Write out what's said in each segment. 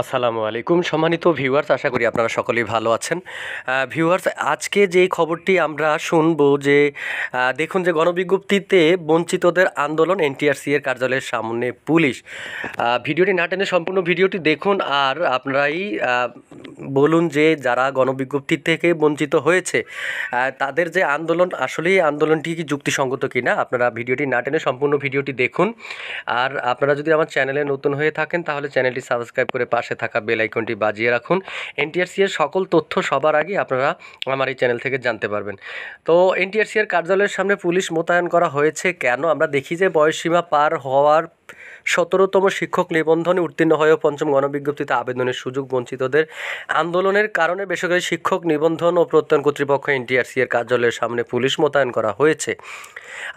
আসসালামু আলাইকুম সম্মানিত ভিউয়ার্স, আশা করি আপনারা সকলেই ভালো আছেন। ভিউয়ার্স, আজকে যেই খবরটি আমরা শুনবো যে দেখুন যে গণবিজ্ঞপ্তিতে বঞ্চিতদের আন্দোলন, এনটিআরসি এর কার্যালয়ের সামনে পুলিশ। ভিডিওটি না টেনে সম্পূর্ণ ভিডিওটি দেখুন আর আপনারাই বলুন যে যারা গণবিজ্ঞপ্তি থেকে বঞ্চিত হয়েছে তাদের যে আন্দোলন, আসলেই আন্দোলনটি কি যুক্তিসঙ্গত কিনা। আপনারা ভিডিওটি না টেনে সম্পূর্ণ ভিডিওটি দেখুন। আর আপনারা যদি আমার চ্যানেলে নতুন হয়ে থাকেন তাহলে চ্যানেলটি সাবস্ক্রাইব করে পাশে থাকা বেল আইকনটি বাজিয়ে রাখুন। এনটিআরসি এর সকল তথ্য সবার আগে আপনারা আমার এই চ্যানেল থেকে জানতে পারবেন। তো এনটিআরসি এর কার্যালয়ের সামনে পুলিশ মোতায়েন করা হয়েছে কেন? আমরা দেখি যে বয়সসীমা পার হওয়ার 17তম শিক্ষক নিবন্ধনে উত্তীর্ণ হয়েও পঞ্চম গণবিজ্ঞপ্তিতে আবেদনের সুযোগ বঞ্চিতদের আন্দোলনের কারণে বেসরকারি শিক্ষক নিবন্ধন ও প্রত্যয়ন কর্তৃপক্ষ এনটিআরসি এর কার্যালয়ের সামনে পুলিশ মোতায়েন করা হয়েছে।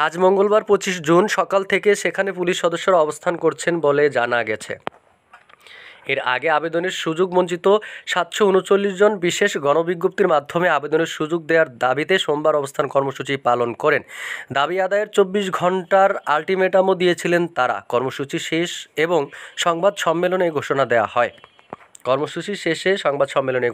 আজ মঙ্গলবার 25 জুন সকাল থেকে সেখানে পুলিশ সদস্যরা অবস্থান করছেন বলে জানা গেছে। এর আগে আবেদনের সুযোগ বঞ্চিত 739 জন বিশেষ গণবিজ্ঞপ্তির মাধ্যমে আবেদনের সুযোগ দেওয়ার দাবিতে সোমবার অবস্থান কর্মসূচি পালন করেন। দাবি আদায়ের 24 ঘন্টার আলটিমেটামও দিয়েছিলেন তারা। কর্মসূচি শেষ এবং সংবাদ সম্মেলনে ঘোষণা দেওয়া হয়।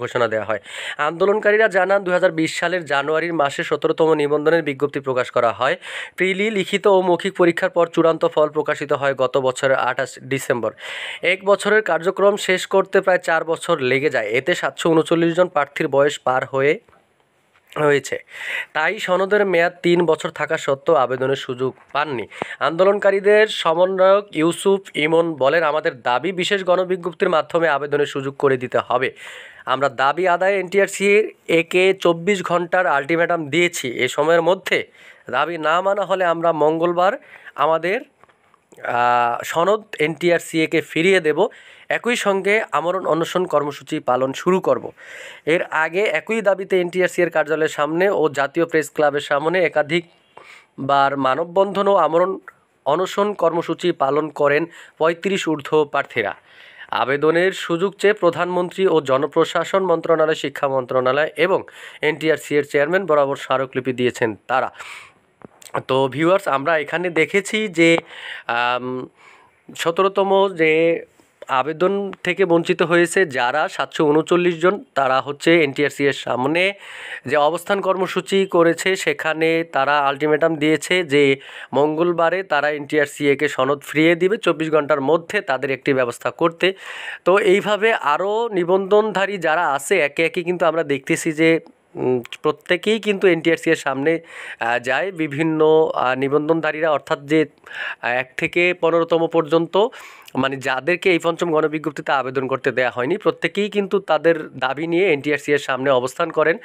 ঘোষণা দেওয়া হয়। আন্দোলনকারীরা জানান 2020 সালের জানুয়ারির মাসে 17তম নিবন্ধনের বিজ্ঞপ্তি প্রকাশ করা হয়। প্রিলি, লিখিত ও মৌখিক পরীক্ষার পর চূড়ান্ত ফল প্রকাশিত হয় গত বছরের 28 ডিসেম্বর। এক বছরের কার্যক্রম শেষ করতে প্রায় 4 বছর লেগে যায়। এতে 739 জন প্রার্থীর বয়স পার হয়েছে। তাই সনদের মেয়াদ 3 বছর থাকা সত্ত্বেও আবেদনের সুযোগ পাননি। আন্দোলনকারীদের সমন্বয়ক ইউসুফ ইমন বলেন, আমাদের দাবি বিশেষ গণবিজ্ঞপ্তির মাধ্যমে আবেদনের সুযোগ করে দিতে হবে। আমরা দাবি আদায়ে এনটিআরসি একে 24 ঘন্টার আলটিমেটাম দিয়েছি। এ সময়ের মধ্যে দাবি না মানা হলে আমরা মঙ্গলবার আমাদের সনদ এনটিআরসিএকে ফিরিয়ে দেব। একই সঙ্গে আমরণ অনশন কর্মসূচি পালন শুরু করব। এর আগে একই দাবিতে এনটিআরসি এর কার্যালয়ের সামনে ও জাতীয় প্রেস ক্লাবের সামনে একাধিকবার মানববন্ধন ও আমরণ অনশন কর্মসূচি পালন করেন 35 ঊর্ধ্ব প্রার্থীরা। আবেদনের সুযোগ চেয়ে প্রধানমন্ত্রী ও জনপ্রশাসন মন্ত্রণালয়, শিক্ষা মন্ত্রণালয় এবং এনটিআরসি এর চেয়ারম্যান বরাবর স্মারকলিপি দিয়েছেন তারা। তো ভিউয়ার্স, আমরা এখানে দেখেছি যে 17তম যে আবেদন থেকে বঞ্চিত হয়েছে যারা 739 জন, তারা হচ্ছে এনটিআরসি এর সামনে যে অবস্থান কর্মসূচি করেছে সেখানে তারা আলটিমেটাম দিয়েছে যে মঙ্গলবারে তারা এনটিআরসিএকে সনদ ফিরিয়ে দিবে 24 ঘন্টার মধ্যে তাদের একটি ব্যবস্থা করতে। তো এইভাবে আরও নিবন্ধনধারী যারা আছে একে একে কিন্তু আমরা দেখতেছি যে প্রত্যেকেই কিন্তু এনটিআরসি এর সামনে যায়। বিভিন্ন নিবন্ধনধারীরা, অর্থাৎ যে 1 থেকে 15তম পর্যন্ত, মানে যাদেরকে এই পঞ্চম গণবিজ্ঞপ্তিতে আবেদন করতে দেওয়া হয়নি, প্রত্যেকেই কিন্তু তাদের দাবি নিয়ে এনটিআরসি এর সামনে অবস্থান করেন।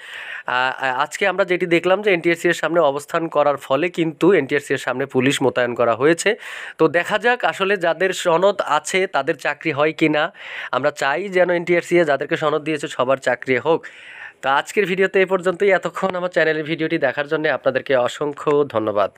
আজকে আমরা যেটি দেখলাম যে এনটিআরসি এর সামনে অবস্থান করার ফলে কিন্তু এনটিআরসি এর সামনে পুলিশ মোতায়েন করা হয়েছে। তো দেখা যাক আসলে যাদের সনদ আছে তাদের চাকরি হয় কি না। আমরা চাই যেন এনটিআরসি যাদেরকে সনদ দিয়েছে সবার চাকরি হোক। তো আজকের ভিডিওতে এ পর্যন্তই। এতক্ষণ আমার চ্যানেলের ভিডিওটি দেখার জন্য আপনাদেরকে অসংখ্য ধন্যবাদ।